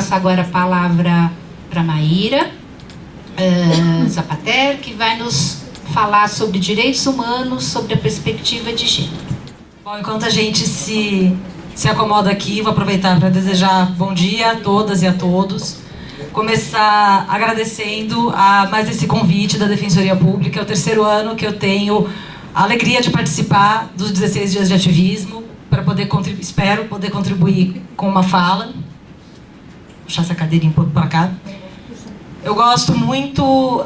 passo agora a palavra para Maíra Zapater, que vai nos falar sobre direitos humanos, sobre a perspectiva de gênero. Bom, enquanto a gente se acomoda aqui, vou aproveitar para desejar bom dia a todas e a todos. Começar agradecendo a mais esse convite da Defensoria Pública. É o terceiro ano que eu tenho a alegria de participar dos 16 dias de ativismo, para poder espero poder contribuir com uma fala. Vou puxar essa cadeirinha um pouco para cá. Eu gosto muito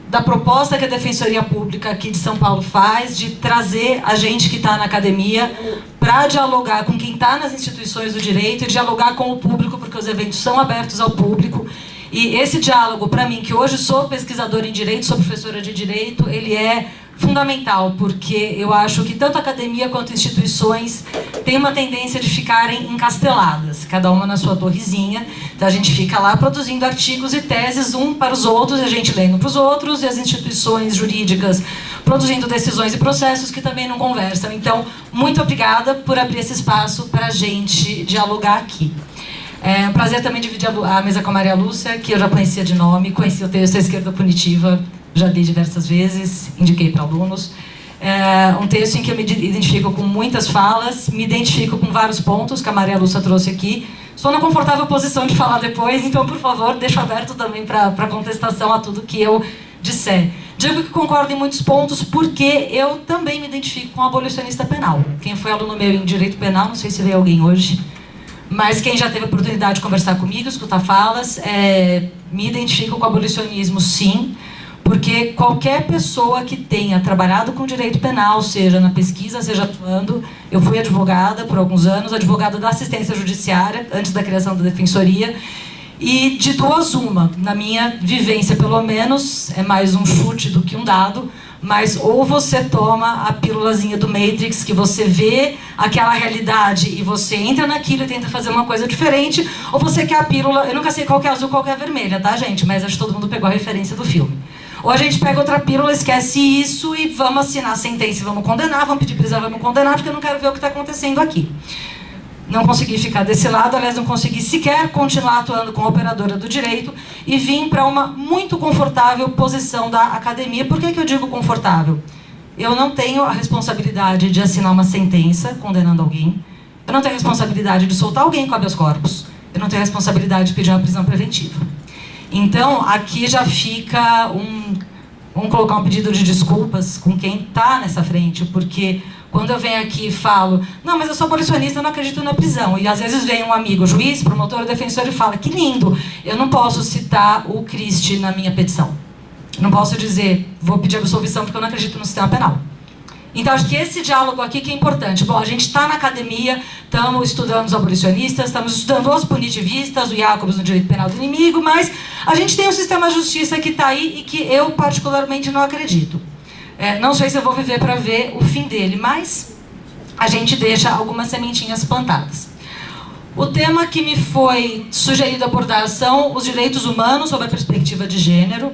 da proposta que a Defensoria Pública aqui de São Paulo faz, de trazer a gente que está na academia para dialogar com quem está nas instituições do direito e dialogar com o público, porque os eventos são abertos ao público. E esse diálogo, para mim, que hoje sou pesquisadora em direito, sou professora de direito, ele é fundamental, porque eu acho que tanto a academia quanto instituições têm uma tendência de ficarem encasteladas, cada uma na sua torrezinha. Então a gente fica lá produzindo artigos e teses um para os outros, e a gente lendo para os outros, e as instituições jurídicas produzindo decisões e processos que também não conversam. Então, muito obrigada por abrir esse espaço para a gente dialogar aqui. É um prazer também dividir a mesa com a Maria Lúcia, que eu já conhecia de nome, conheci o texto A Esquerda Punitiva, já li diversas vezes, indiquei para alunos. É um texto em que eu me identifico com muitas falas, me identifico com vários pontos que a Maria Lúcia trouxe aqui. Estou na confortável posição de falar depois, então, por favor, deixo aberto também para contestação a tudo que eu disser. Digo que concordo em muitos pontos porque eu também me identifico com abolicionista penal. Quem foi aluno meu em Direito Penal, não sei se veio alguém hoje, mas quem já teve a oportunidade de conversar comigo, escutar falas, me identifico com o abolicionismo, sim, porque qualquer pessoa que tenha trabalhado com direito penal, seja na pesquisa, seja atuando, eu fui advogada por alguns anos, advogada da assistência judiciária, antes da criação da defensoria, e de duas uma, na minha vivência pelo menos, é mais um chute do que um dado, mas ou você toma a pílulazinha do Matrix, que você vê aquela realidade e você entra naquilo e tenta fazer uma coisa diferente, ou você quer a pílula, eu nunca sei qual que é azul, qual que é a vermelha, tá, gente? Mas acho que todo mundo pegou a referência do filme. Ou a gente pega outra pílula, esquece isso e vamos assinar a sentença e vamos condenar, vamos pedir prisão, vamos condenar, porque eu não quero ver o que está acontecendo aqui. Não consegui ficar desse lado, aliás, não consegui sequer continuar atuando como operadora do direito e vim para uma muito confortável posição da academia. Por que eu digo confortável? Eu não tenho a responsabilidade de assinar uma sentença condenando alguém, eu não tenho a responsabilidade de soltar alguém com habeas corpus, eu não tenho a responsabilidade de pedir uma prisão preventiva. Então, aqui já fica vamos colocar um pedido de desculpas com quem está nessa frente, porque quando eu venho aqui e falo, não, mas eu sou abolicionista, eu não acredito na prisão. E às vezes vem um amigo, juiz, promotor, defensor, e fala, que lindo, eu não posso citar o Christie na minha petição. Não posso dizer, vou pedir absolvição porque eu não acredito no sistema penal. Então, acho que esse diálogo aqui que é importante. Bom, a gente está na academia, estamos estudando os abolicionistas, estamos estudando os punitivistas, o Jacobs no direito penal do inimigo, mas a gente tem um sistema de justiça que está aí e que eu particularmente não acredito. Não sei se eu vou viver para ver o fim dele, mas a gente deixa algumas sementinhas plantadas. O tema que me foi sugerido abordar são os direitos humanos sob a perspectiva de gênero.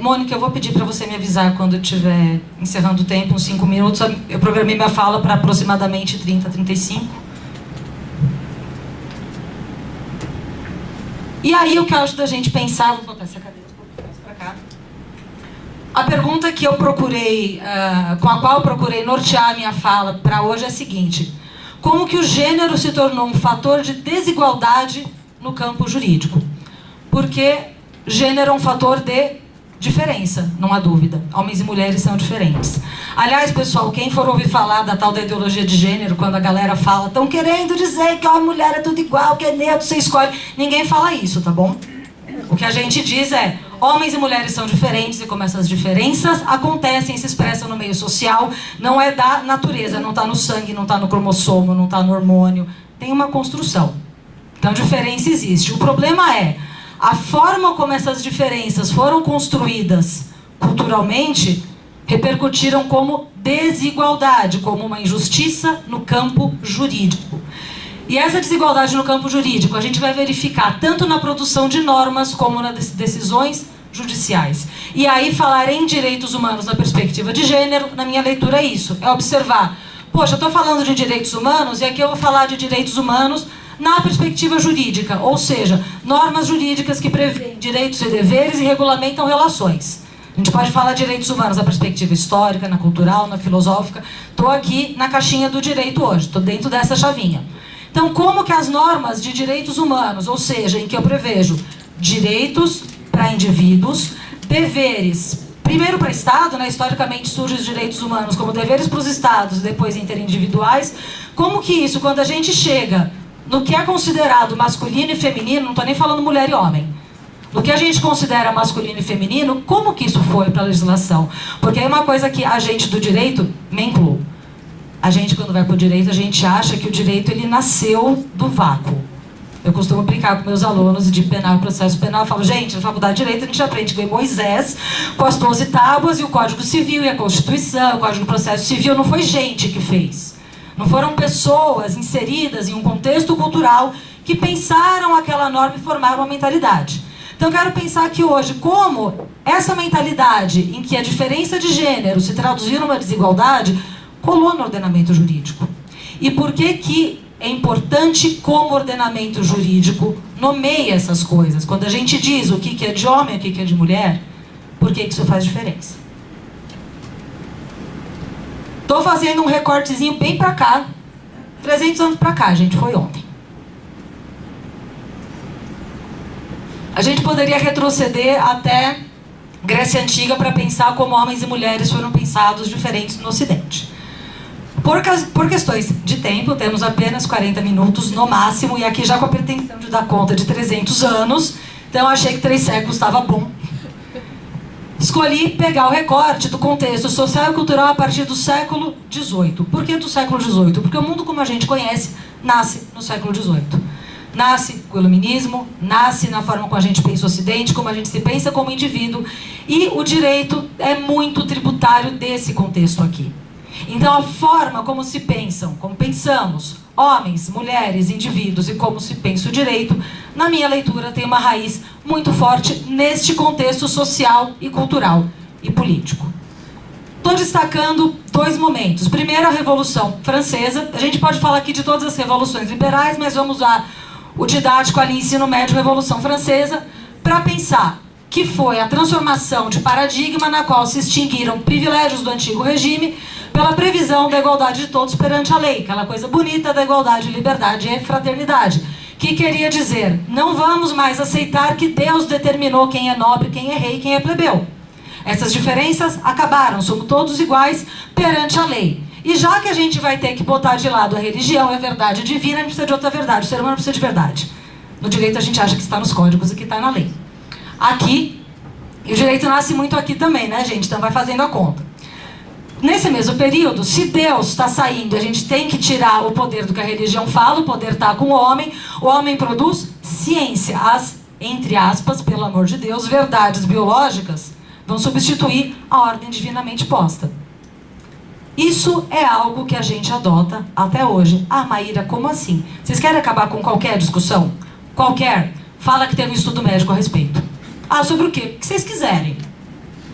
Mônica, eu vou pedir para você me avisar quando estiver encerrando o tempo, uns 5 minutos. Eu programei minha fala para aproximadamente 30, 35. E aí o que eu acho da gente pensar... Vou botar essa cadeira um pouco mais para cá. A pergunta que eu procurei, com a qual eu procurei nortear a minha fala para hoje é a seguinte: como que o gênero se tornou um fator de desigualdade no campo jurídico? Porque gênero é um fator de diferença, não há dúvida. Homens e mulheres são diferentes. Aliás, pessoal, quem for ouvir falar da tal da ideologia de gênero, quando a galera fala, estão querendo dizer que a mulher é tudo igual, que é neutro, você escolhe. Ninguém fala isso, tá bom? O que a gente diz é, homens e mulheres são diferentes e como essas diferenças acontecem, se expressam no meio social, não é da natureza, não está no sangue, não está no cromossomo, não está no hormônio, tem uma construção. Então, diferença existe. O problema é, a forma como essas diferenças foram construídas culturalmente repercutiram como desigualdade, como uma injustiça no campo jurídico. E essa desigualdade no campo jurídico a gente vai verificar tanto na produção de normas como nas decisões judiciais. E aí falar em direitos humanos na perspectiva de gênero, na minha leitura é isso, é observar, poxa, eu estou falando de direitos humanos e aqui eu vou falar de direitos humanos na perspectiva jurídica, ou seja, normas jurídicas que prevêem direitos e deveres e regulamentam relações. A gente pode falar de direitos humanos na perspectiva histórica, na cultural, na filosófica. Estou aqui na caixinha do direito hoje, estou dentro dessa chavinha. Então, como que as normas de direitos humanos, ou seja, em que eu prevejo direitos para indivíduos, deveres, primeiro para o Estado, né, historicamente surgem os direitos humanos como deveres para os Estados, depois interindividuais, como que isso, quando a gente chega no que é considerado masculino e feminino, não estou nem falando mulher e homem, no que a gente considera masculino e feminino, como que isso foi para a legislação? Porque é uma coisa que a gente do direito, me incluo, a gente quando vai para o direito, a gente acha que o direito ele nasceu do vácuo. Eu costumo brincar com meus alunos de penal e processo penal, eu falo, gente, na faculdade de direito a gente aprende que veio Moisés com as 12 tábuas e o Código Civil e a Constituição, o Código de Processo Civil, não foi gente que fez. Não foram pessoas inseridas em um contexto cultural que pensaram aquela norma e formaram uma mentalidade. Então eu quero pensar que hoje, como essa mentalidade em que a diferença de gênero se traduziu numa desigualdade, colou no ordenamento jurídico. E por que é importante como ordenamento jurídico nomeia essas coisas? Quando a gente diz o que é de homem e o que é de mulher, por que isso faz diferença? Estou fazendo um recortezinho bem para cá, 300 anos para cá, gente, foi ontem. A gente poderia retroceder até Grécia Antiga para pensar como homens e mulheres foram pensados diferentes no Ocidente. Por questões de tempo, temos apenas 40 minutos no máximo, e aqui já com a pretensão de dar conta de 300 anos, então achei que 3 séculos estava bom. Escolhi pegar o recorte do contexto social e cultural a partir do século XVIII. Por que do século XVIII? Porque o mundo como a gente conhece nasce no século XVIII. Nasce com o iluminismo, nasce na forma como a gente pensa o Ocidente, como a gente se pensa como indivíduo, e o direito é muito tributário desse contexto aqui. Então a forma como se pensam, como pensamos, homens, mulheres, indivíduos, e como se pensa o direito, na minha leitura tem uma raiz muito forte neste contexto social e cultural e político. Estou destacando 2 momentos. Primeiro, a Revolução Francesa. A gente pode falar aqui de todas as revoluções liberais, mas vamos usar o didático ali, ensino médio, Revolução Francesa, para pensar que foi a transformação de paradigma na qual se extinguiram privilégios do antigo regime pela previsão da igualdade de todos perante a lei, aquela coisa bonita da igualdade, liberdade e fraternidade, que queria dizer, não vamos mais aceitar que Deus determinou quem é nobre, quem é rei e quem é plebeu. Essas diferenças acabaram, somos todos iguais perante a lei. E já que a gente vai ter que botar de lado a religião e a verdade divina, a gente precisa de outra verdade, o ser humano precisa de verdade. No direito a gente acha que está nos códigos e que está na lei. Aqui, e o direito nasce muito aqui também, né, gente? Então vai fazendo a conta. Nesse mesmo período, se Deus está saindo, a gente tem que tirar o poder do que a religião fala, o poder está com o homem produz ciência. As, entre aspas, pelo amor de Deus, verdades biológicas vão substituir a ordem divinamente posta. Isso é algo que a gente adota até hoje. Ah, Maíra, como assim? Vocês querem acabar com qualquer discussão? Qualquer? Fala que teve um estudo médico a respeito. Ah, sobre o quê? O que vocês quiserem.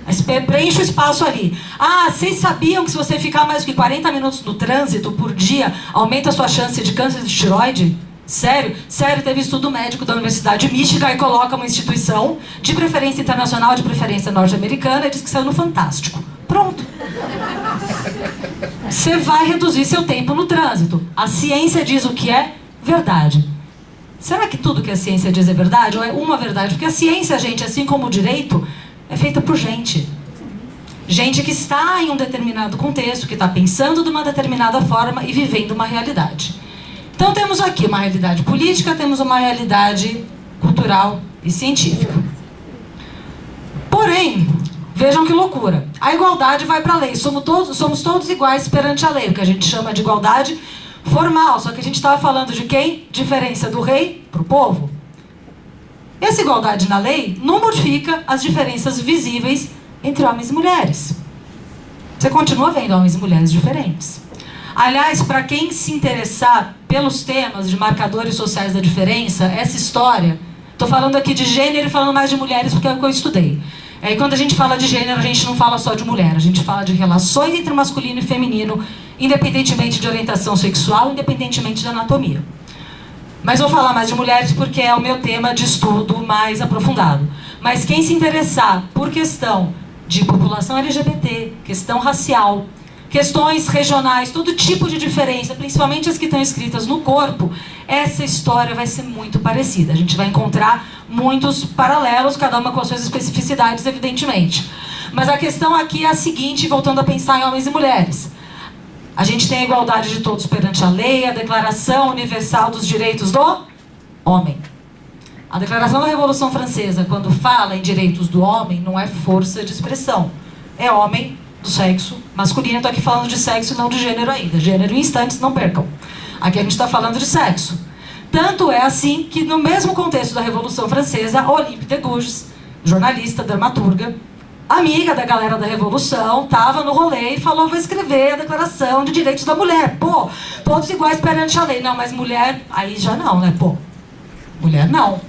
Mas preenche o espaço ali. Ah, vocês sabiam que se você ficar mais do que 40 minutos no trânsito por dia, aumenta a sua chance de câncer de tireoide? Sério? Sério, teve estudo médico da Universidade de Michigan e coloca uma instituição, de preferência internacional, de preferência norte-americana, e diz que saiu no Fantástico. Pronto. Você vai reduzir seu tempo no trânsito. A ciência diz o que é verdade. Será que tudo que a ciência diz é verdade? Ou é uma verdade? Porque a ciência, gente, assim como o direito, é feita por gente. Gente que está em um determinado contexto, que está pensando de uma determinada forma e vivendo uma realidade. Então temos aqui uma realidade política, temos uma realidade cultural e científica. Porém, vejam que loucura. A igualdade vai para a lei. Somos todos iguais perante a lei, o que a gente chama de igualdade formal. Só que a gente estava falando de quem? Diferença do rei para o povo. Essa igualdade na lei não modifica as diferenças visíveis entre homens e mulheres. Você continua vendo homens e mulheres diferentes. Aliás, para quem se interessar pelos temas de marcadores sociais da diferença, essa história, estou falando aqui de gênero e falando mais de mulheres porque é o que eu estudei. E quando a gente fala de gênero, a gente não fala só de mulher, a gente fala de relações entre masculino e feminino, independentemente de orientação sexual, independentemente da anatomia. Mas vou falar mais de mulheres porque é o meu tema de estudo mais aprofundado. Mas quem se interessar por questão de população LGBT, questão racial, questões regionais, todo tipo de diferença, principalmente as que estão escritas no corpo, essa história vai ser muito parecida. A gente vai encontrar muitos paralelos, cada uma com as suas especificidades, evidentemente. Mas a questão aqui é a seguinte, voltando a pensar em homens e mulheres. A gente tem a igualdade de todos perante a lei, a Declaração Universal dos Direitos do Homem. A Declaração da Revolução Francesa, quando fala em direitos do homem, não é força de expressão. É homem do sexo masculino. Estou aqui falando de sexo e não de gênero ainda. Gênero em instantes, não percam. Aqui a gente está falando de sexo. Tanto é assim que, no mesmo contexto da Revolução Francesa, Olympe de Gouges, jornalista, dramaturga, amiga da galera da Revolução, estava no rolê e falou: vou escrever a Declaração de Direitos da Mulher. Pô, todos iguais perante a lei. Não, mas mulher, aí já não, né? Pô, mulher não.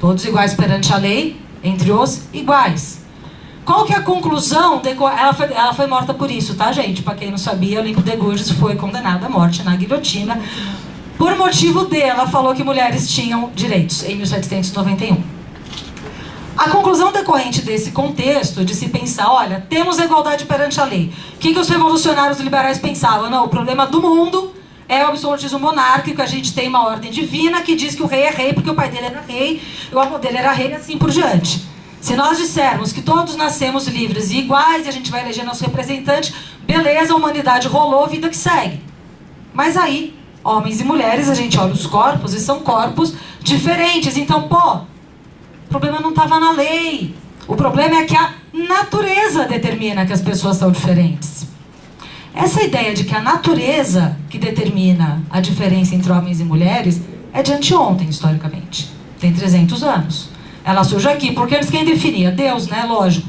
Todos iguais perante a lei, entre os iguais. Qual que é a conclusão? Ela foi morta por isso, tá, gente? Para quem não sabia, Olympe de Gouges foi condenada à morte na guilhotina. Por motivo ela falou que mulheres tinham direitos, em 1791. A conclusão decorrente desse contexto, de se pensar, olha, temos a igualdade perante a lei. O que os revolucionários liberais pensavam? Não, o problema do mundo é o absolutismo monárquico, a gente tem uma ordem divina que diz que o rei é rei porque o pai dele era rei, o avô dele era rei e assim por diante. Se nós dissermos que todos nascemos livres e iguais e a gente vai eleger nosso representante, beleza, a humanidade rolou, vida que segue. Mas aí, homens e mulheres, a gente olha os corpos e são corpos diferentes. Então, pô, o problema não estava na lei. O problema é que a natureza determina que as pessoas são diferentes. Essa ideia de que a natureza que determina a diferença entre homens e mulheres é de anteontem, historicamente. Tem 300 anos. Ela surge aqui, porque antes quem definia? Deus, né? Lógico.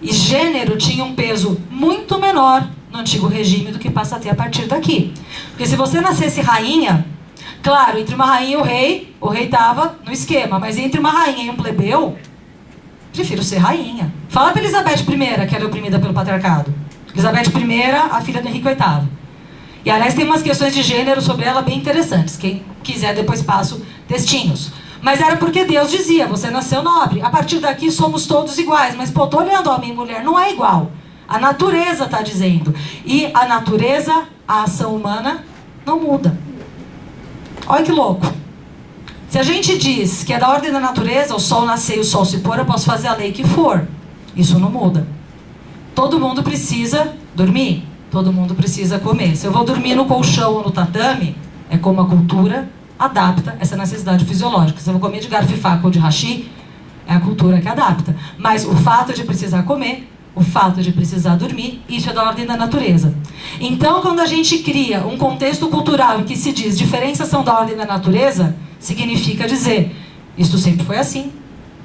E gênero tinha um peso muito menor no antigo regime do que passa a ter a partir daqui. Porque se você nascesse rainha, claro, entre uma rainha e o rei estava no esquema, mas entre uma rainha e um plebeu, prefiro ser rainha. Fala para Elizabeth I, que ela é oprimida pelo patriarcado. Elizabeth I, a filha do Henrique VIII. E, aliás, tem umas questões de gênero sobre ela bem interessantes. Quem quiser, depois passo textinhos. Mas era porque Deus dizia, você nasceu nobre. A partir daqui somos todos iguais. Mas, pô, tô olhando homem e mulher, não é igual. A natureza está dizendo. E a natureza, a ação humana, não muda. Olha que louco. Se a gente diz que é da ordem da natureza, o sol nascer e o sol se pôr, eu posso fazer a lei que for. Isso não muda. Todo mundo precisa dormir. Todo mundo precisa comer. Se eu vou dormir no colchão ou no tatame, é como a cultura adapta essa necessidade fisiológica. Se eu vou comer de garfo e faca ou de hashi, é a cultura que adapta. Mas o fato de precisar comer, o fato de precisar dormir, isso é da ordem da natureza. Então, quando a gente cria um contexto cultural em que se diz diferenças são da ordem da natureza, significa dizer, isto sempre foi assim,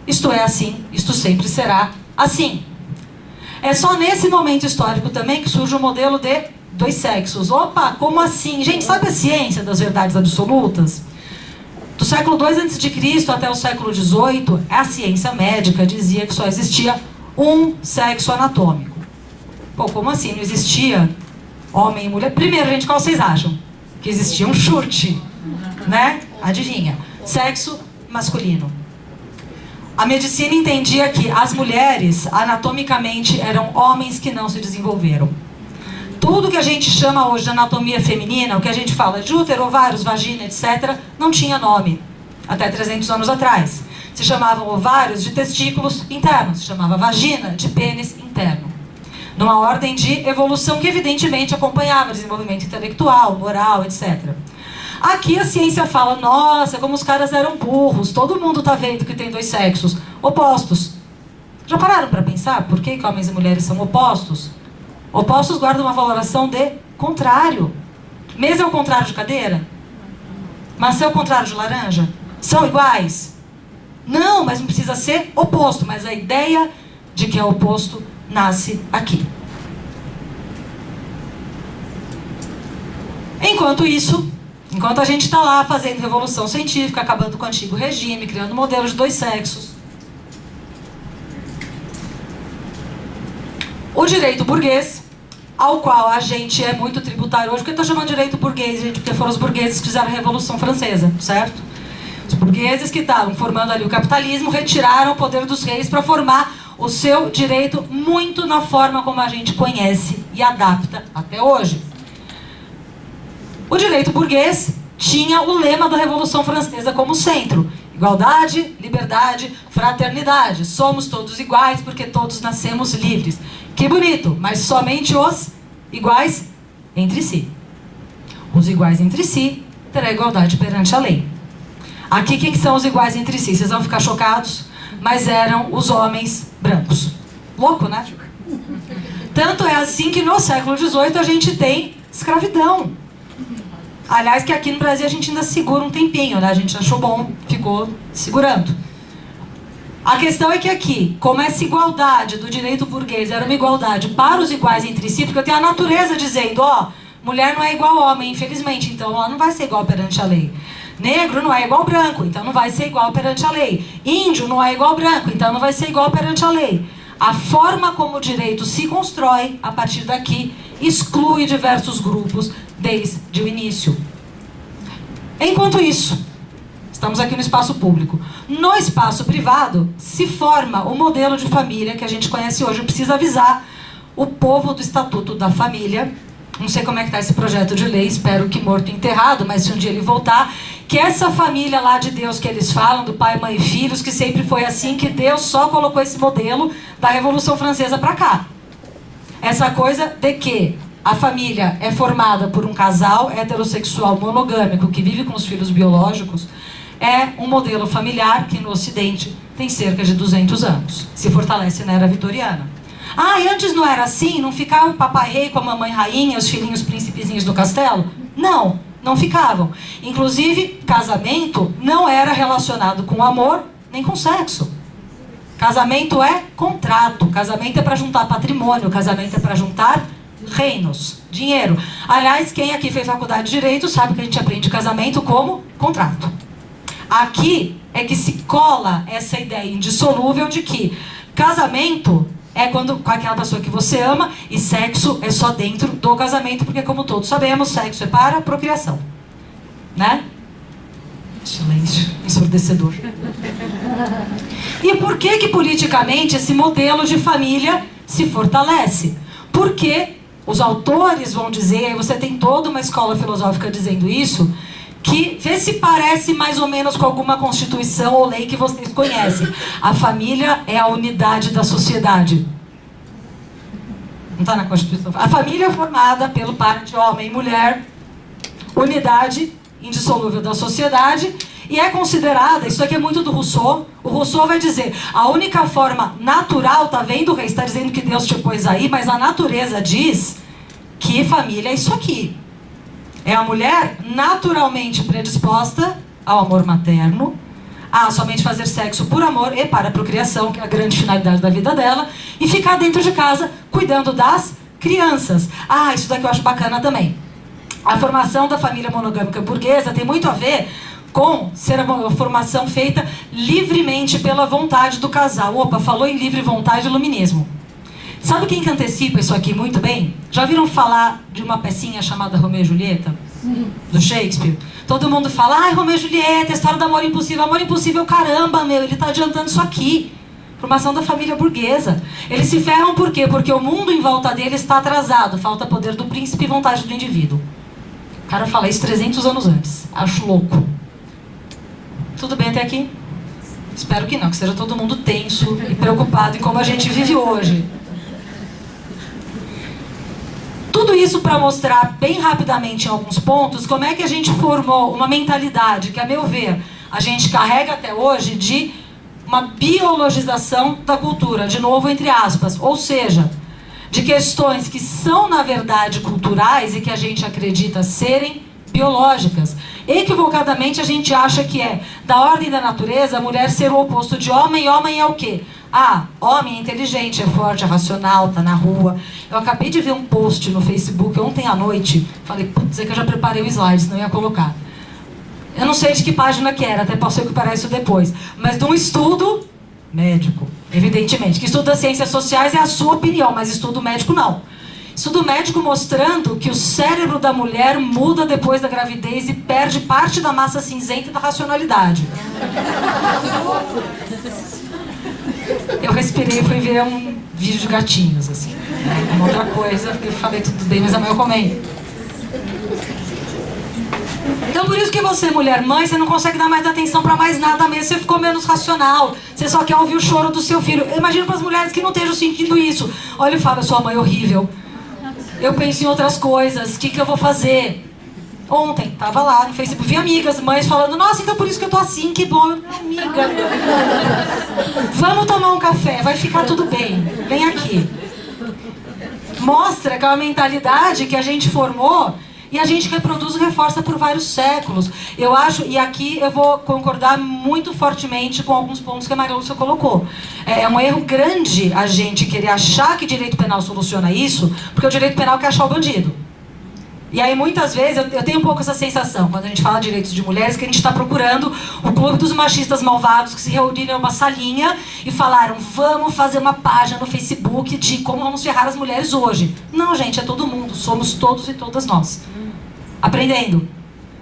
isto é assim, isto sempre será assim. É só nesse momento histórico também que surge o modelo de dois sexos. Opa, como assim? Gente, sabe a ciência das verdades absolutas? Do século II a.C. até o século XVIII, a ciência médica dizia que só existia um sexo anatômico. Pô, como assim? Não existia homem e mulher? Primeiro, gente, qual vocês acham? Que existia um chute, né? Adivinha? Sexo masculino. A medicina entendia que as mulheres, anatomicamente, eram homens que não se desenvolveram. Tudo que a gente chama hoje de anatomia feminina, o que a gente fala de útero, ovários, vagina, etc., não tinha nome, até 300 anos atrás. Se chamavam ovários de testículos internos, se chamava vagina de pênis interno. Numa ordem de evolução que evidentemente acompanhava desenvolvimento intelectual, moral, etc. Aqui a ciência fala, nossa, como os caras eram burros, todo mundo está vendo que tem dois sexos opostos. Já pararam para pensar por que homens e mulheres são opostos? Opostos guardam uma valoração de contrário. Mesa é o contrário de cadeira? Maçã é o contrário de laranja? São iguais? Não, mas não precisa ser oposto. Mas a ideia de que é oposto nasce aqui. Enquanto isso, enquanto a gente está lá fazendo revolução científica, acabando com o antigo regime, criando modelos de dois sexos, o direito burguês ao qual a gente é muito tributário hoje. Por que eu estou chamando de direito burguês, gente? Porque foram os burgueses que fizeram a Revolução Francesa, certo? Os burgueses que estavam formando ali o capitalismo retiraram o poder dos reis para formar o seu direito muito na forma como a gente conhece e adapta até hoje. O direito burguês tinha o lema da Revolução Francesa como centro: igualdade, liberdade, fraternidade. Somos todos iguais porque todos nascemos livres. Que bonito, mas somente os iguais entre si. Os iguais entre si terá igualdade perante a lei. Aqui, quem são os iguais entre si? Vocês vão ficar chocados, mas eram os homens brancos. Louco, né? Tanto é assim que no século XVIII a gente tem escravidão. Aliás, que aqui no Brasil a gente ainda segura um tempinho, né? A gente achou bom, ficou segurando. A questão é que aqui, como essa igualdade do direito burguês era uma igualdade para os iguais entre si, porque eu tenho a natureza dizendo, ó, mulher não é igual homem, infelizmente, então ela não vai ser igual perante a lei. Negro não é igual branco, então não vai ser igual perante a lei. Índio não é igual branco, então não vai ser igual perante a lei. A forma como o direito se constrói, a partir daqui, exclui diversos grupos desde o início. Enquanto isso, estamos aqui no espaço público. No espaço privado, se forma o modelo de família que a gente conhece hoje. Eu preciso avisar o povo do Estatuto da Família, não sei como é que está esse projeto de lei, espero que morto e enterrado, mas se um dia ele voltar, que essa família lá de Deus que eles falam, do pai, mãe e filhos, que sempre foi assim, que Deus só colocou esse modelo da Revolução Francesa para cá. Essa coisa de que a família é formada por um casal heterossexual monogâmico que vive com os filhos biológicos, é um modelo familiar que no Ocidente tem cerca de 200 anos. Se fortalece na era vitoriana. Ah, e antes não era assim? Não ficava o papai rei com a mamãe rainha, os filhinhos príncipezinhos do castelo? Não, não ficavam. Inclusive, casamento não era relacionado com amor nem com sexo. Casamento é contrato, casamento é para juntar patrimônio, casamento é para juntar reinos, dinheiro. Aliás, quem aqui fez faculdade de Direito sabe que a gente aprende casamento como contrato. Aqui é que se cola essa ideia indissolúvel de que casamento é quando com aquela pessoa que você ama e sexo é só dentro do casamento, porque como todos sabemos, sexo é para procriação, né? Silêncio ensurdecedor. E por que politicamente esse modelo de família se fortalece? Porque os autores vão dizer, você tem toda uma escola filosófica dizendo isso, que vê se parece mais ou menos com alguma constituição ou lei que vocês conhecem. A família é a unidade da sociedade. Não está na Constituição. A família é formada pelo par de homem e mulher, unidade indissolúvel da sociedade, e é considerada, isso aqui é muito do Rousseau, o Rousseau vai dizer, a única forma natural, tá vendo, Rei? Está dizendo que Deus te pôs aí, mas a natureza diz que família é isso aqui. É a mulher naturalmente predisposta ao amor materno, a somente fazer sexo por amor e para a procriação, que é a grande finalidade da vida dela, e ficar dentro de casa cuidando das crianças. Ah, isso daqui eu acho bacana também. A formação da família monogâmica burguesa tem muito a ver com ser uma formação feita livremente pela vontade do casal. Opa, falou em livre vontade, iluminismo. Sabe quem que antecipa isso aqui muito bem? Já viram falar de uma pecinha chamada Romeu e Julieta? Do Shakespeare? Todo mundo fala, ai, Romeu e Julieta, história do amor impossível. Amor impossível, caramba, meu, ele está adiantando isso aqui. Formação da família burguesa. Eles se ferram por quê? Porque o mundo em volta dele está atrasado. Falta poder do príncipe e vontade do indivíduo. O cara fala isso 300 anos antes. Acho louco. Tudo bem até aqui? Espero que não, que seja todo mundo tenso e preocupado em como a gente vive hoje. Tudo isso para mostrar bem rapidamente em alguns pontos como é que a gente formou uma mentalidade que, a meu ver, a gente carrega até hoje de uma biologização da cultura, de novo entre aspas, ou seja, de questões que são na verdade culturais e que a gente acredita serem biológicas. Equivocadamente a gente acha que é da ordem da natureza a mulher ser o oposto de homem, e homem é o quê? Ah, homem é inteligente, é forte, é racional, tá na rua. Eu acabei de ver um post no Facebook ontem à noite. Falei, putz, é que eu já preparei o slide, senão eu ia colocar. Eu não sei de que página que era, até posso recuperar isso depois. Mas de um estudo médico, evidentemente. Que estuda ciências sociais é a sua opinião, mas estudo médico não. Estudo médico mostrando que o cérebro da mulher muda depois da gravidez e perde parte da massa cinzenta e da racionalidade. Eu respirei e fui ver um vídeo de gatinhos, assim. Uma outra coisa, eu falei tudo bem, mas amanhã eu comento. Então por isso que você, mulher mãe, você não consegue dar mais atenção pra mais nada mesmo, você ficou menos racional, você só quer ouvir o choro do seu filho. Eu imagino para as mulheres que não estejam sentindo isso. Olha e fala, sua mãe é horrível. Eu penso em outras coisas, o que eu vou fazer? Ontem, tava lá no Facebook, vi amigas, mães falando, nossa, então por isso que eu tô assim, que bom. Amiga, vamos tomar um café, vai ficar tudo bem, vem aqui. Mostra que é uma mentalidade que a gente formou e a gente reproduz e reforça por vários séculos. Eu acho, e aqui eu vou concordar muito fortemente com alguns pontos que a Maria Lúcia colocou. É um erro grande a gente querer achar que direito penal soluciona isso, porque o direito penal quer achar o bandido. E aí muitas vezes eu tenho um pouco essa sensação, quando a gente fala de direitos de mulheres, que a gente está procurando o clube dos machistas malvados que se reuniram em uma salinha e falaram, vamos fazer uma página no Facebook de como vamos ferrar as mulheres hoje. Não, gente, é todo mundo, somos todos e todas nós. Aprendendo.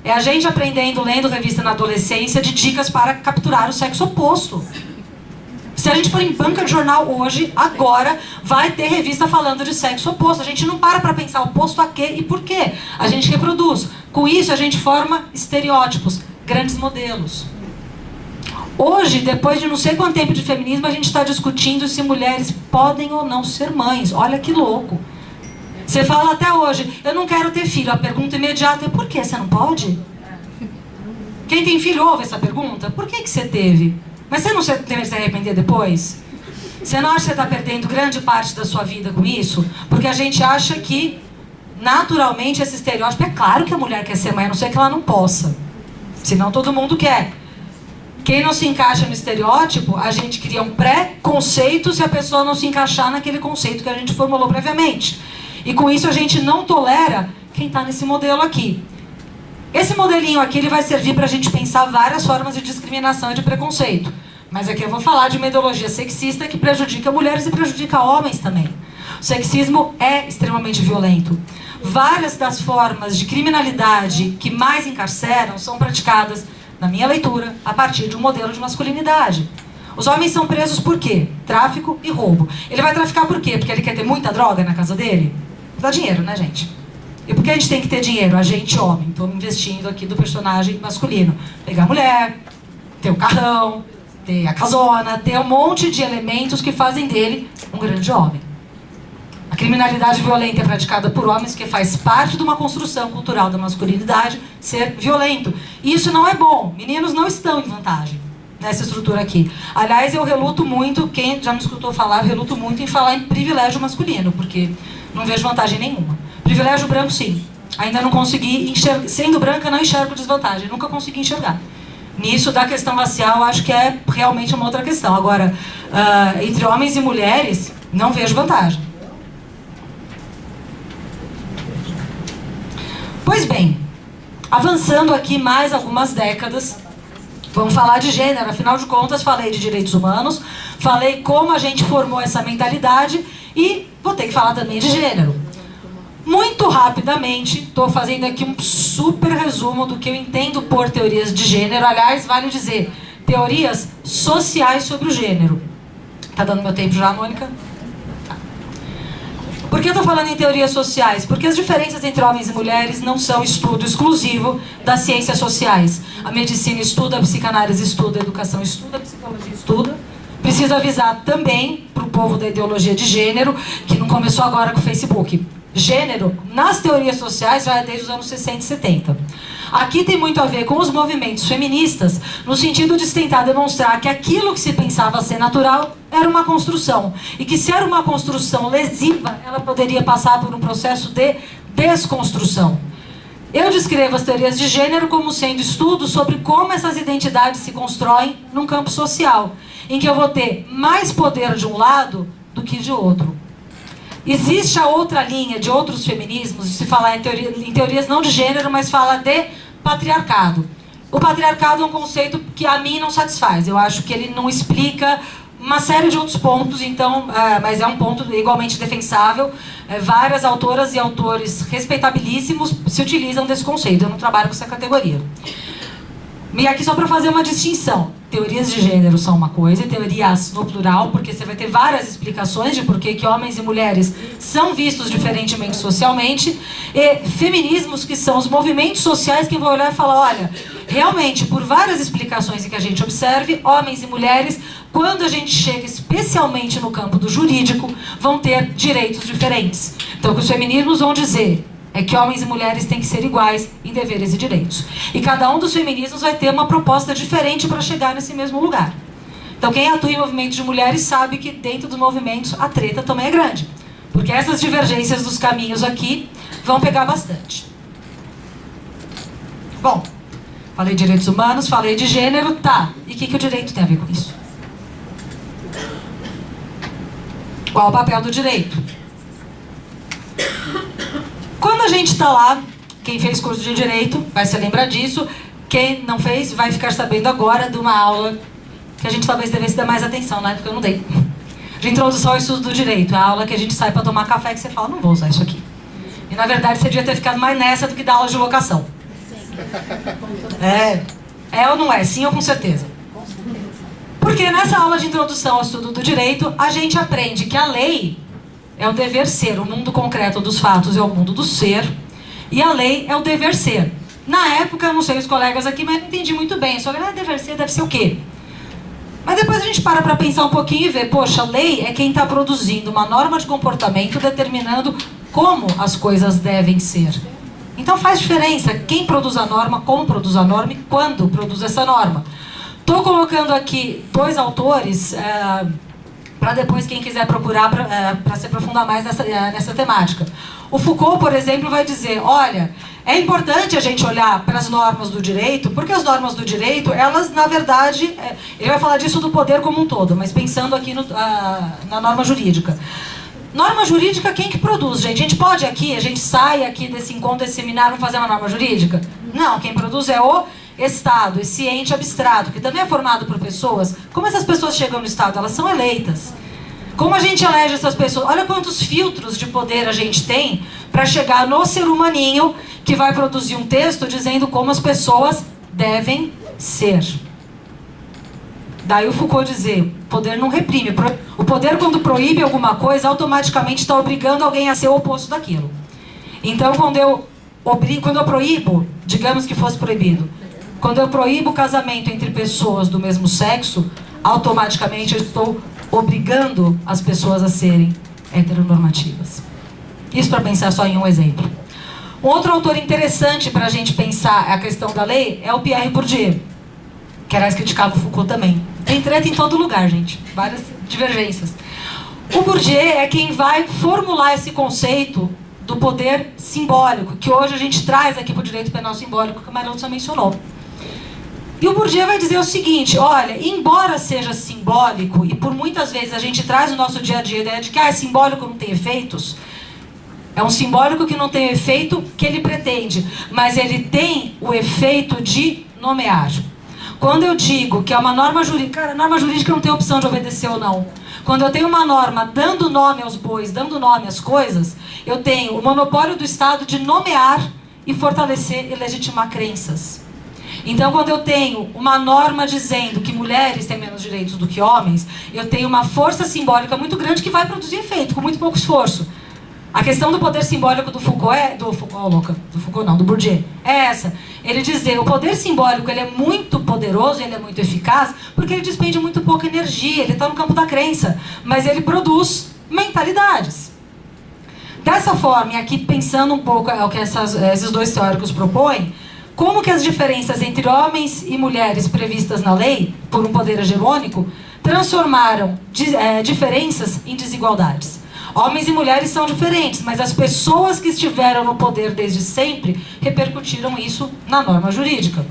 É a gente aprendendo, lendo revista na adolescência de dicas para capturar o sexo oposto. Se a gente for em banca de jornal hoje, agora, vai ter revista falando de sexo oposto. A gente não para pensar oposto a quê e por quê. A gente reproduz. Com isso, a gente forma estereótipos, grandes modelos. Hoje, depois de não sei quanto tempo de feminismo, a gente está discutindo se mulheres podem ou não ser mães. Olha que louco. Você fala até hoje, eu não quero ter filho. A pergunta imediata é, por que você não pode? Quem tem filho ouve essa pergunta. Por que você teve? Mas você não deve se arrepender depois? Você não acha que você está perdendo grande parte da sua vida com isso? Porque a gente acha que, naturalmente, esse estereótipo... É claro que a mulher quer ser mãe, a não ser que ela não possa. Senão todo mundo quer. Quem não se encaixa no estereótipo, a gente cria um pré-conceito se a pessoa não se encaixar naquele conceito que a gente formulou previamente. E com isso a gente não tolera quem está nesse modelo aqui. Esse modelinho aqui ele vai servir para a gente pensar várias formas de discriminação e de preconceito. Mas aqui eu vou falar de uma ideologia sexista que prejudica mulheres e prejudica homens também. O sexismo é extremamente violento. Várias das formas de criminalidade que mais encarceram são praticadas, na minha leitura, a partir de um modelo de masculinidade. Os homens são presos por quê? Tráfico e roubo. Ele vai traficar por quê? Porque ele quer ter muita droga na casa dele? Dá dinheiro, né, gente? E por que a gente tem que ter dinheiro? A gente, homem. Estou investindo aqui do personagem masculino. Pegar a mulher, ter o carrão, ter a casona, ter um monte de elementos que fazem dele um grande homem. A criminalidade violenta é praticada por homens porque faz parte de uma construção cultural da masculinidade ser violento. E isso não é bom. Meninos não estão em vantagem nessa estrutura aqui. Aliás, eu reluto muito, quem já me escutou falar, eu reluto muito em falar em privilégio masculino, porque não vejo vantagem nenhuma. Privilégio branco, sim. Ainda não consegui enxergar. Sendo branca, não enxergo desvantagem. Nunca consegui enxergar. Nisso, da questão racial, acho que é realmente uma outra questão. Agora, entre homens e mulheres, não vejo vantagem. Pois bem, avançando aqui mais algumas décadas, vamos falar de gênero. Afinal de contas, falei de direitos humanos, falei como a gente formou essa mentalidade e vou ter que falar também de gênero. Muito rapidamente, estou fazendo aqui um super resumo do que eu entendo por teorias de gênero. Aliás, vale dizer, teorias sociais sobre o gênero. Tá dando meu tempo já, Mônica? Tá. Por que eu estou falando em teorias sociais? Porque as diferenças entre homens e mulheres não são estudo exclusivo das ciências sociais. A medicina estuda, a psicanálise estuda, a educação estuda, a psicologia estuda. Preciso avisar também para o povo da ideologia de gênero, que não começou agora com o Facebook. Gênero, nas teorias sociais, já é desde os anos 60 e 70. Aqui tem muito a ver com os movimentos feministas, no sentido de tentar demonstrar que aquilo que se pensava ser natural era uma construção. E que se era uma construção lesiva, ela poderia passar por um processo de desconstrução. Eu descrevo as teorias de gênero como sendo estudos sobre como essas identidades se constroem num campo social, em que eu vou ter mais poder de um lado do que de outro. Existe a outra linha de outros feminismos, de se falar em teorias não de gênero, mas fala de patriarcado. O patriarcado é um conceito que a mim não satisfaz. Eu acho que ele não explica uma série de outros pontos, então, mas é um ponto igualmente defensável. Várias autoras e autores respeitabilíssimos se utilizam desse conceito. Eu não trabalho com essa categoria. E aqui só para fazer uma distinção. Teorias de gênero são uma coisa, e teorias no plural, porque você vai ter várias explicações de por que homens e mulheres são vistos diferentemente socialmente, e feminismos, que são os movimentos sociais que vão olhar e falar, olha, realmente, por várias explicações em que a gente observe, homens e mulheres, quando a gente chega especialmente no campo do jurídico, vão ter direitos diferentes. Então, o que os feminismos vão dizer é que homens e mulheres têm que ser iguais em deveres e direitos. E cada um dos feminismos vai ter uma proposta diferente para chegar nesse mesmo lugar. Então quem atua em movimentos de mulheres sabe que dentro dos movimentos a treta também é grande. Porque essas divergências dos caminhos aqui vão pegar bastante. Bom, falei de direitos humanos, falei de gênero, tá. E o que o direito tem a ver com isso? Qual o papel do direito? Quando a gente está lá, quem fez curso de Direito vai se lembrar disso, quem não fez vai ficar sabendo agora de uma aula que a gente talvez devesse dar mais atenção, né? Porque eu não dei. De introdução ao estudo do direito, a aula que a gente sai para tomar café que você fala, não vou usar isso aqui. E na verdade você devia ter ficado mais nessa do que dar aula de locação. É ou não é? Sim ou com certeza? Porque nessa aula de introdução ao estudo do direito, a gente aprende que a lei é o dever ser, o mundo concreto dos fatos é o mundo do ser, e a lei é o dever ser. Na época, eu não sei os colegas aqui, mas não entendi muito bem. Só dever ser deve ser o quê? Mas depois a gente para pensar um pouquinho e ver, poxa, a lei é quem está produzindo uma norma de comportamento determinando como as coisas devem ser. Então faz diferença quem produz a norma, como produz a norma e quando produz essa norma. Estou colocando aqui dois autores, para depois quem quiser procurar para se aprofundar mais nessa temática. O Foucault, por exemplo, vai dizer, olha, é importante a gente olhar para as normas do direito, porque as normas do direito, elas, na verdade, ele vai falar disso do poder como um todo, mas pensando aqui na norma jurídica. Norma jurídica, quem que produz, gente? A gente pode aqui, a gente sai aqui desse encontro, desse seminário, fazer uma norma jurídica? Não, quem produz é o Estado, esse ente abstrato, que também é formado por pessoas. Como essas pessoas chegam no Estado? Elas são eleitas. Como a gente elege essas pessoas? Olha quantos filtros de poder a gente tem para chegar no ser humaninho que vai produzir um texto dizendo como as pessoas devem ser. Daí o Foucault dizer, o poder não reprime. O poder, quando proíbe alguma coisa, automaticamente está obrigando alguém a ser o oposto daquilo. Então, quando eu proíbo, digamos que fosse proibido, quando eu proíbo o casamento entre pessoas do mesmo sexo, automaticamente eu estou obrigando as pessoas a serem heteronormativas. Isso para pensar só em um exemplo. Um outro autor interessante para a gente pensar a questão da lei é o Pierre Bourdieu, que aliás criticava o Foucault também. Tem treta em todo lugar, gente. Várias divergências. O Bourdieu é quem vai formular esse conceito do poder simbólico, que hoje a gente traz aqui para o direito penal simbólico, que a Marilson mencionou. E o Bourdieu vai dizer o seguinte, olha, embora seja simbólico, e por muitas vezes a gente traz no nosso dia a dia a ideia de que é simbólico, não tem efeitos, é um simbólico que não tem o efeito que ele pretende, mas ele tem o efeito de nomear. Quando eu digo que é uma norma jurídica, cara, a norma jurídica não tem opção de obedecer ou não. Quando eu tenho uma norma dando nome aos bois, dando nome às coisas, eu tenho o monopólio do Estado de nomear e fortalecer e legitimar crenças. Então, quando eu tenho uma norma dizendo que mulheres têm menos direitos do que homens, eu tenho uma força simbólica muito grande que vai produzir efeito, com muito pouco esforço. A questão do poder simbólico do Foucault do Bourdieu, é essa. Ele dizer, o poder simbólico ele é muito poderoso, ele é muito eficaz, porque ele despende muito pouca energia, ele está no campo da crença, mas ele produz mentalidades. Dessa forma, e aqui pensando um pouco o que esses dois teóricos propõem, como que as diferenças entre homens e mulheres previstas na lei, por um poder hegemônico, transformaram diferenças em desigualdades. Homens e mulheres são diferentes, mas as pessoas que estiveram no poder desde sempre repercutiram isso na norma jurídica.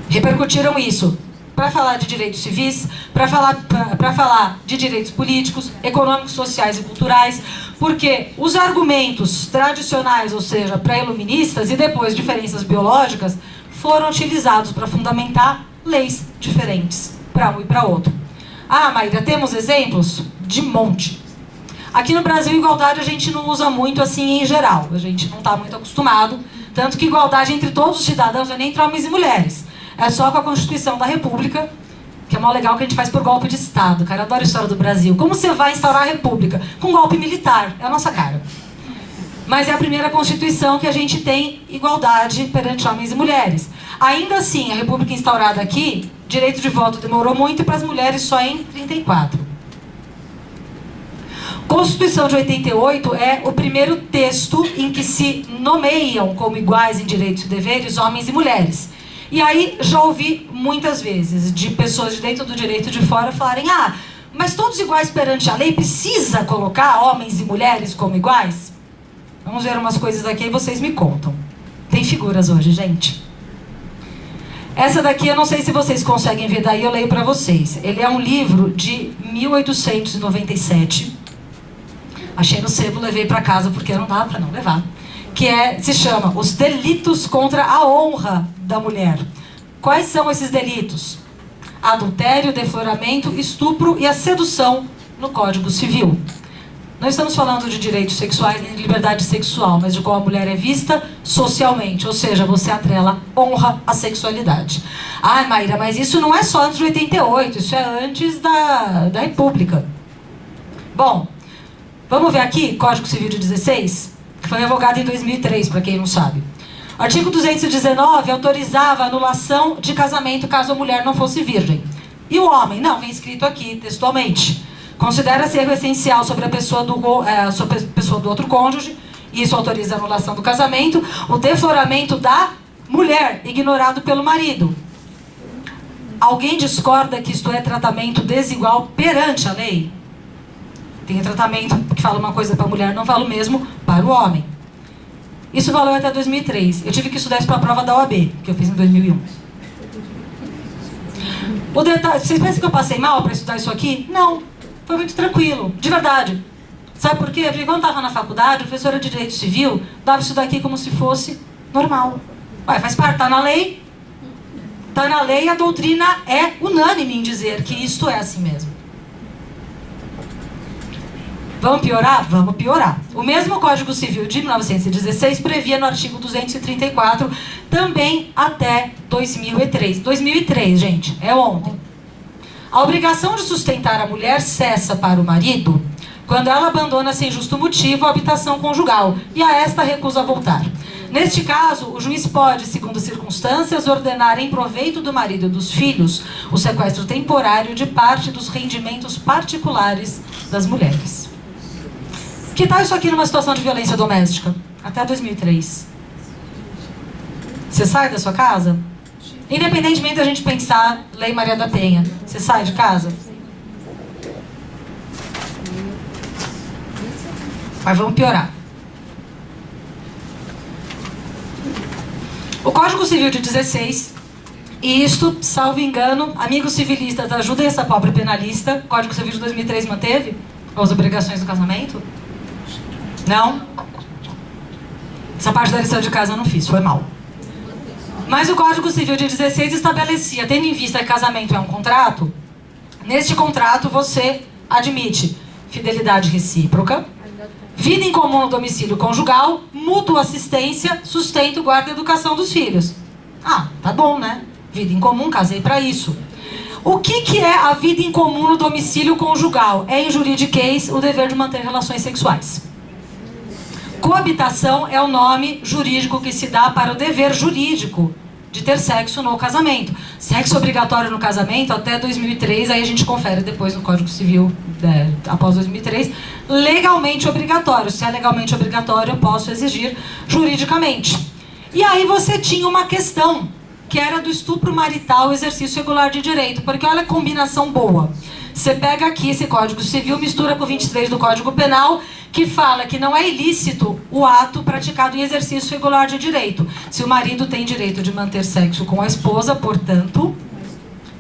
Repercutiram isso para falar de direitos civis, para falar de direitos políticos, econômicos, sociais e culturais, porque os argumentos tradicionais, ou seja, pré-iluministas e depois diferenças biológicas, foram utilizados para fundamentar leis diferentes, para um e para outro. Ah, Maíra, temos exemplos? De monte. Aqui no Brasil, igualdade a gente não usa muito assim em geral. A gente não está muito acostumado. Tanto que igualdade entre todos os cidadãos não é nem entre homens e mulheres. É só com a Constituição da República, que é mó legal que a gente faz por golpe de Estado. Cara, eu adoro a história do Brasil. Como você vai instaurar a República? Com golpe militar. É a nossa cara. Mas é a primeira Constituição que a gente tem igualdade perante homens e mulheres. Ainda assim, a República instaurada aqui, direito de voto demorou muito e para as mulheres só em 34. Constituição de 88 é o primeiro texto em que se nomeiam como iguais em direitos e deveres homens e mulheres. E aí já ouvi muitas vezes de pessoas de dentro do direito de fora falarem: ah, mas todos iguais perante a lei, precisa colocar homens e mulheres como iguais? Vamos ver umas coisas aqui e vocês me contam. Tem figuras hoje, gente. Essa daqui eu não sei se vocês conseguem ver, daí eu leio para vocês. Ele é um livro de 1897. Achei no sebo, levei para casa porque não dá para não levar. Que se chama Os Delitos contra a Honra da Mulher. Quais são esses delitos? Adultério, defloramento, estupro e a sedução no Código Civil. Não estamos falando de direitos sexuais nem de liberdade sexual, mas de como a mulher é vista socialmente. Ou seja, você atrela honra à sexualidade. Ai, Maíra, mas isso não é só antes de 88, isso é antes da República. Bom, vamos ver aqui, Código Civil de 16, que foi revogado em 2003, para quem não sabe. O artigo 219 autorizava a anulação de casamento caso a mulher não fosse virgem. E o homem? Não, vem escrito aqui, textualmente. Considera-se erro essencial sobre a pessoa do outro cônjuge, e isso autoriza a anulação do casamento, o defloramento da mulher, ignorado pelo marido. Alguém discorda que isto é tratamento desigual perante a lei? Tem tratamento que fala uma coisa para a mulher, não fala o mesmo para o homem. Isso valeu até 2003. Eu tive que estudar isso para a prova da OAB, que eu fiz em 2001. O detalhe, vocês pensam que eu passei mal para estudar isso aqui? Não. Foi muito tranquilo, de verdade. Sabe por quê? Porque quando eu estava na faculdade, a professora de Direito Civil dava isso daqui como se fosse normal. Ué, faz parte, está na lei. Está na lei e a doutrina é unânime em dizer que isto é assim mesmo. Vamos piorar? Vamos piorar. O mesmo Código Civil de 1916 previa no artigo 234, também até 2003. 2003, gente, é ontem. A obrigação de sustentar a mulher cessa para o marido quando ela abandona sem justo motivo a habitação conjugal e a esta recusa voltar. Neste caso, o juiz pode, segundo as circunstâncias, ordenar em proveito do marido e dos filhos o sequestro temporário de parte dos rendimentos particulares das mulheres. Que tal isso aqui numa situação de violência doméstica? Até 2003. Você sai da sua casa? Independentemente da gente pensar Lei Maria da Penha, você sai de casa? Mas vamos piorar. O Código Civil de 16, e isto, salvo engano, amigos civilistas, ajudem essa pobre penalista. O Código Civil de 2003 manteve as obrigações do casamento? Não? Essa parte da lição de casa eu não fiz, foi mal. Mas o Código Civil de 16 estabelecia, tendo em vista que casamento é um contrato, neste contrato você admite fidelidade recíproca, vida em comum no domicílio conjugal, mútua assistência, sustento, guarda e educação dos filhos. Ah, tá bom, né? Vida em comum, casei para isso. O que é a vida em comum no domicílio conjugal? É, em juridiquês, o dever de manter relações sexuais. Coabitação é o nome jurídico que se dá para o dever jurídico de ter sexo no casamento. Sexo obrigatório no casamento até 2003, aí a gente confere depois no Código Civil, após 2003, legalmente obrigatório. Se é legalmente obrigatório, eu posso exigir juridicamente. E aí você tinha uma questão, que era do estupro marital, exercício regular de direito, porque olha a combinação boa. Você pega aqui esse Código Civil, mistura com o 23 do Código Penal, que fala que não é ilícito o ato praticado em exercício regular de direito. Se o marido tem direito de manter sexo com a esposa, portanto,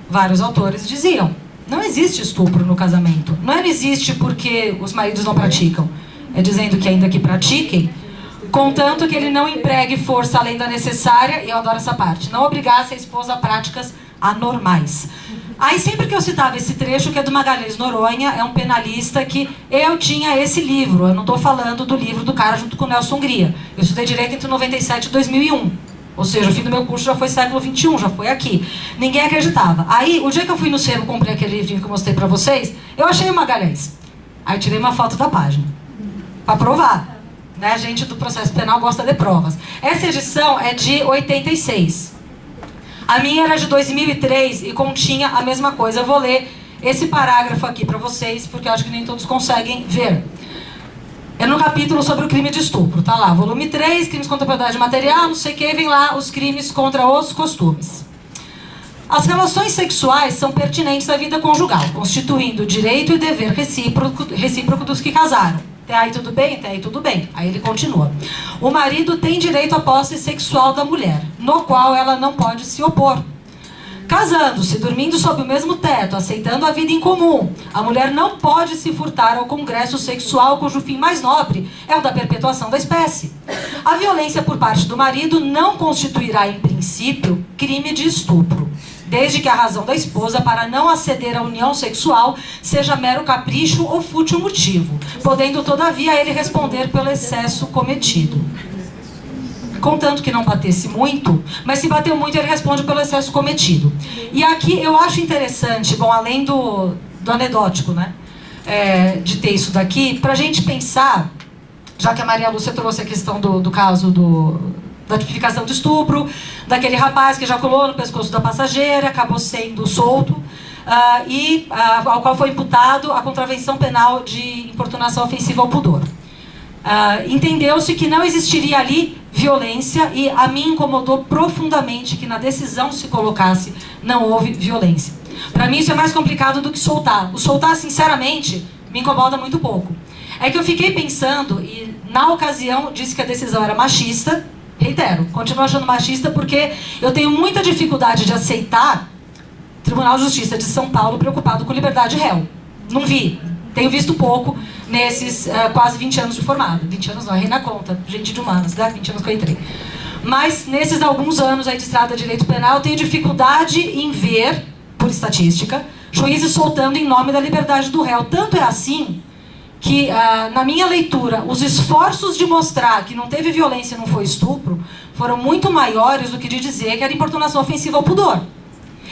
vários autores diziam, não existe estupro no casamento. Não existe porque os maridos não praticam. É dizendo que ainda que pratiquem, contanto que ele não empregue força além da necessária, e eu adoro essa parte, não obrigasse a esposa a práticas anormais. Aí sempre que eu citava esse trecho, que é do Magalhães Noronha, é um penalista que eu tinha esse livro. Eu não estou falando do livro do cara junto com o Nelson Hungria. Eu estudei Direito entre 97 e 2001. Ou seja, o fim do meu curso já foi século XXI, já foi aqui. Ninguém acreditava. Aí, o dia que eu fui no sebo, comprei aquele livrinho que eu mostrei pra vocês, eu achei o Magalhães. Aí tirei uma foto da página. Pra provar. Né? A gente do processo penal gosta de provas. Essa edição é de 86. A minha era de 2003 e continha a mesma coisa. Eu vou ler esse parágrafo aqui para vocês, porque eu acho que nem todos conseguem ver. É no capítulo sobre o crime de estupro, tá lá. Volume 3, crimes contra a propriedade material, não sei o que, vem lá os crimes contra os costumes. As relações sexuais são pertinentes à vida conjugal, constituindo direito e dever recíproco dos que casaram. Até aí tudo bem? Até aí tudo bem. Aí ele continua. O marido tem direito à posse sexual da mulher, no qual ela não pode se opor. Casando-se, dormindo sob o mesmo teto, aceitando a vida em comum, a mulher não pode se furtar ao congresso sexual cujo fim mais nobre é o da perpetuação da espécie. A violência por parte do marido não constituirá, em princípio, crime de estupro, desde que a razão da esposa para não aceder à união sexual seja mero capricho ou fútil motivo, podendo, todavia, ele responder pelo excesso cometido. Contanto que não batesse muito, mas se bateu muito, ele responde pelo excesso cometido. E aqui eu acho interessante, bom, além do anedótico, né, de ter isso daqui, para a gente pensar, já que a Maria Lúcia trouxe a questão do caso da tipificação do estupro, daquele rapaz que ejaculou no pescoço da passageira, acabou sendo solto, ao qual foi imputado a contravenção penal de importunação ofensiva ao pudor. Entendeu-se que não existiria ali violência e a mim incomodou profundamente que na decisão se colocasse não houve violência. Para mim isso é mais complicado do que soltar. O soltar, sinceramente, me incomoda muito pouco. É que eu fiquei pensando e na ocasião disse que a decisão era machista. Reitero, continuo achando machista porque eu tenho muita dificuldade de aceitar Tribunal de Justiça de São Paulo preocupado com liberdade réu. Não vi. Tenho visto pouco nesses quase 20 anos de formado. 20 anos não, errei na conta. Gente de humanas, né? 20 anos que eu entrei. Mas nesses alguns anos aí de estrada de direito penal, eu tenho dificuldade em ver, por estatística, juízes soltando em nome da liberdade do réu. Tanto é assim que, na minha leitura, os esforços de mostrar que não teve violência e não foi estupro foram muito maiores do que de dizer que era importunação ofensiva ao pudor.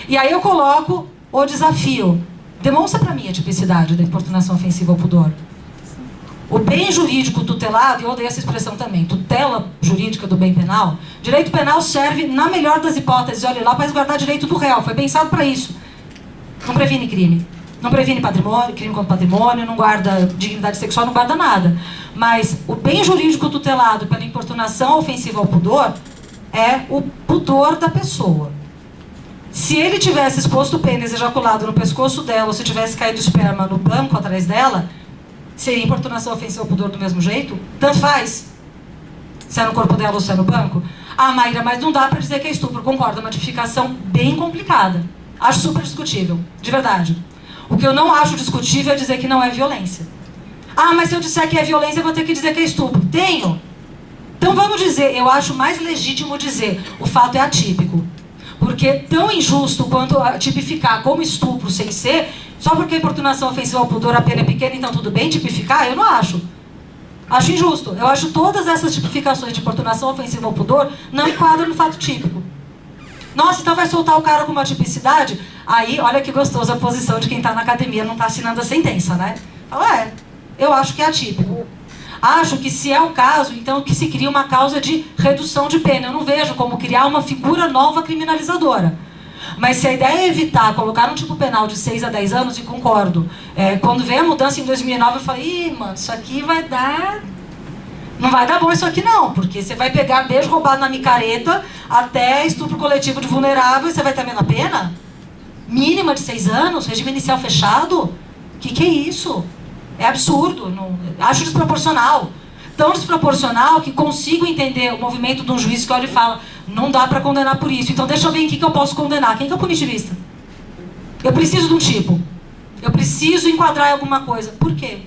E aí eu coloco o desafio. Demonstra para mim a tipicidade da importunação ofensiva ao pudor. O bem jurídico tutelado, e eu odeio essa expressão também, tutela jurídica do bem penal, direito penal serve, na melhor das hipóteses, olha lá, para resguardar direito do réu, foi pensado para isso. Não previne crime, não previne patrimônio, crime contra patrimônio, não guarda dignidade sexual, não guarda nada. Mas o bem jurídico tutelado pela importunação ofensiva ao pudor é o pudor da pessoa. Se ele tivesse exposto o pênis ejaculado no pescoço dela, ou se tivesse caído esperma no banco atrás dela, seria importunação ofensiva ao pudor do mesmo jeito? Tanto faz. Se é no corpo dela ou se é no banco. Ah, Mayra, mas não dá pra dizer que é estupro. Concordo, é uma tipificação bem complicada. Acho super discutível, de verdade. O que eu não acho discutível é dizer que não é violência. Ah, mas se eu disser que é violência, eu vou ter que dizer que é estupro. Tenho. Então vamos dizer, eu acho mais legítimo dizer, o fato é atípico. Porque tão injusto quanto tipificar como estupro sem ser, só porque a importunação ofensiva ao pudor a pena é pequena, então tudo bem tipificar? Eu não acho. Acho injusto. Eu acho todas essas tipificações de importunação ofensiva ao pudor não enquadram no fato típico. Nossa, então vai soltar o cara com uma tipicidade? Aí, olha que gostoso a posição de quem está na academia, não está assinando a sentença, né? Fala, eu acho que é atípico. Acho que se é o caso, então que se cria uma causa de redução de pena. Eu não vejo como criar uma figura nova criminalizadora. Mas se a ideia é evitar colocar um tipo penal de 6 a 10 anos, e concordo. Quando veio a mudança em 2009, eu falei, ih, mano, isso aqui vai dar... Não vai dar bom isso aqui não, porque você vai pegar beijo roubado na micareta até estupro coletivo de vulnerável e você vai ter a mesma pena? Mínima de 6 anos, regime inicial fechado? Que é isso? É absurdo, não, acho desproporcional. Tão desproporcional que consigo entender o movimento de um juiz que olha e fala, não dá pra condenar por isso, então deixa eu ver em que eu posso condenar. Quem que é o punitivista? Eu preciso de um tipo. Eu preciso enquadrar em alguma coisa. Por quê?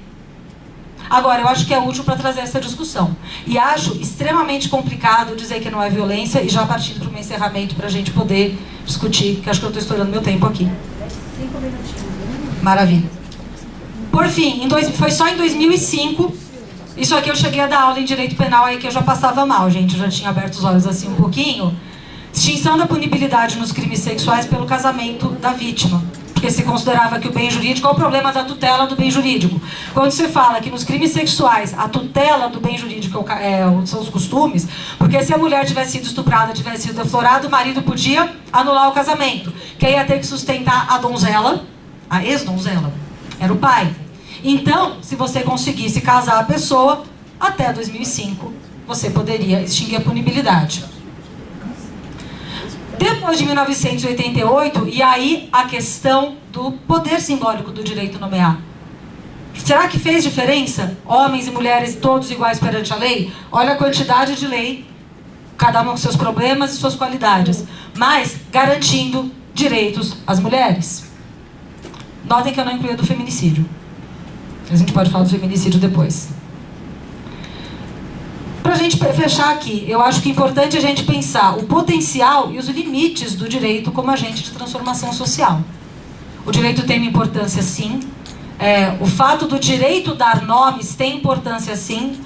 Agora, eu acho que é útil para trazer essa discussão. E acho extremamente complicado dizer que não é violência e já partindo para um encerramento para a gente poder discutir, que acho que eu estou estourando meu tempo aqui. Maravilha. Por fim, foi só em 2005, isso aqui eu cheguei a dar aula em direito penal, aí que eu já passava mal, gente, eu já tinha aberto os olhos assim um pouquinho. Extinção da punibilidade nos crimes sexuais pelo casamento da vítima. Porque se considerava que o bem jurídico, qual o problema da tutela do bem jurídico? Quando você fala que nos crimes sexuais a tutela do bem jurídico são os costumes, porque se a mulher tivesse sido estuprada, tivesse sido deflorada, o marido podia anular o casamento. Quem ia ter que sustentar a donzela, a ex-donzela, era o pai. Então, se você conseguisse casar a pessoa, até 2005, você poderia extinguir a punibilidade. Depois de 1988, e aí a questão do poder simbólico do direito nomear. Será que fez diferença? Homens e mulheres todos iguais perante a lei? Olha a quantidade de lei, cada um com seus problemas e suas qualidades, mas garantindo direitos às mulheres. Notem que eu não incluí do feminicídio. A gente pode falar do feminicídio depois. Para a gente fechar aqui, eu acho que é importante a gente pensar o potencial e os limites do direito como agente de transformação social. O direito tem uma importância, sim. O fato do direito dar nomes tem importância, sim.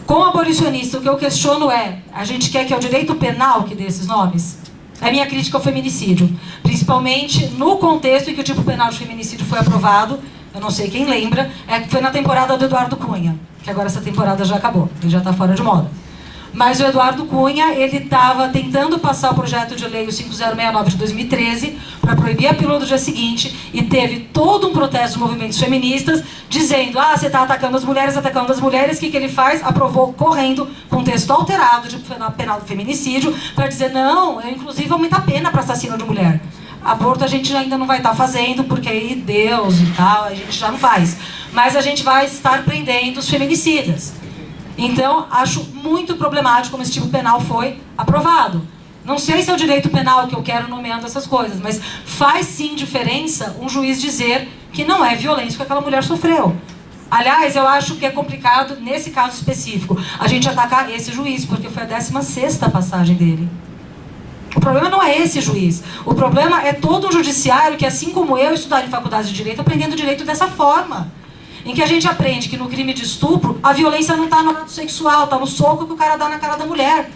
Como abolicionista, o que eu questiono a gente quer que é o direito penal que dê esses nomes? É minha crítica ao feminicídio. Principalmente no contexto em que o tipo penal de feminicídio foi aprovado, eu não sei quem lembra, foi na temporada do Eduardo Cunha. Que agora essa temporada já acabou, ele já está fora de moda. Mas o Eduardo Cunha, ele estava tentando passar o projeto de lei, o 5069 de 2013, para proibir a pílula do dia seguinte, e teve todo um protesto dos movimentos feministas, dizendo, você está atacando as mulheres, o que ele faz? Aprovou correndo, com texto alterado, de penal do feminicídio, para dizer, não, eu inclusive aumento a pena para assassino de mulher. Aborto a gente ainda não vai estar fazendo, porque aí Deus e tal, a gente já não faz. Mas a gente vai estar prendendo os feminicidas. Então, acho muito problemático como esse tipo penal foi aprovado. Não sei se é o direito penal que eu quero nomeando essas coisas, mas faz sim diferença um juiz dizer que não é violência que aquela mulher sofreu. Aliás, eu acho que é complicado, nesse caso específico, a gente atacar esse juiz, porque foi a 16ª passagem dele. O problema não é esse juiz. O problema é todo um judiciário que, assim como eu, estudar em faculdade de direito, aprendendo direito dessa forma. Em que a gente aprende que no crime de estupro, a violência não está no ato sexual, está no soco que o cara dá na cara da mulher.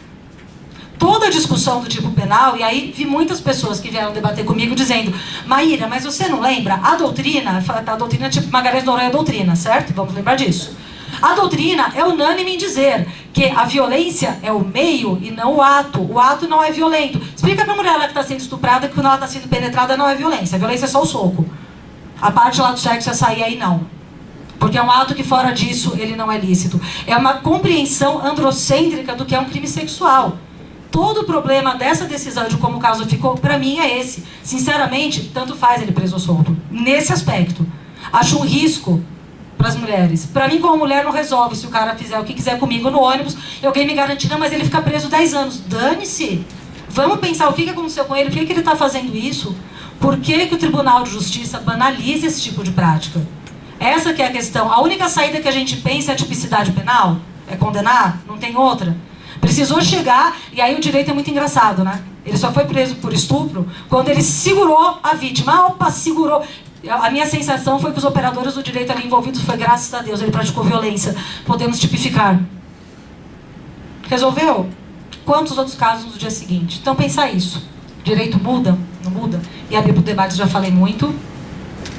Toda a discussão do tipo penal, e aí vi muitas pessoas que vieram debater comigo dizendo, Maíra, mas você não lembra? A doutrina tipo Magalhães Noronha é doutrina, certo? Vamos lembrar disso. A doutrina é unânime em dizer que a violência é o meio e não o ato. O ato não é violento. Explica pra mulher que está sendo estuprada que quando ela está sendo penetrada não é violência. A violência é só o soco. A parte lá do sexo é sair aí não. Porque é um ato que fora disso ele não é lícito. É uma compreensão androcêntrica do que é um crime sexual. Todo o problema dessa decisão de como o caso ficou, pra mim, é esse. Sinceramente, tanto faz ele preso ou solto. Nesse aspecto. Acho um risco para as mulheres. Para mim, como mulher, não resolve. Se o cara fizer o que quiser comigo no ônibus, eu ganhei me garantir, não, mas ele fica preso 10 anos. Dane-se! Vamos pensar o que aconteceu com ele, por que ele está fazendo isso? Por que o Tribunal de Justiça banaliza esse tipo de prática? Essa que é a questão. A única saída que a gente pensa é a tipicidade penal? É condenar? Não tem outra? Precisou chegar, e aí o direito é muito engraçado, né? Ele só foi preso por estupro quando ele segurou a vítima. Opa, segurou. A minha sensação foi que os operadores do direito ali envolvidos foi, graças a Deus, ele praticou violência. Podemos tipificar. Resolveu? Quantos outros casos no dia seguinte? Então, pensar isso. Direito muda? Não muda? E abrir para o debate, já falei muito.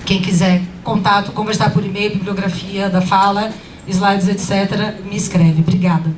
Quem quiser contato, conversar por e-mail, bibliografia da fala, slides, etc., me escreve. Obrigada.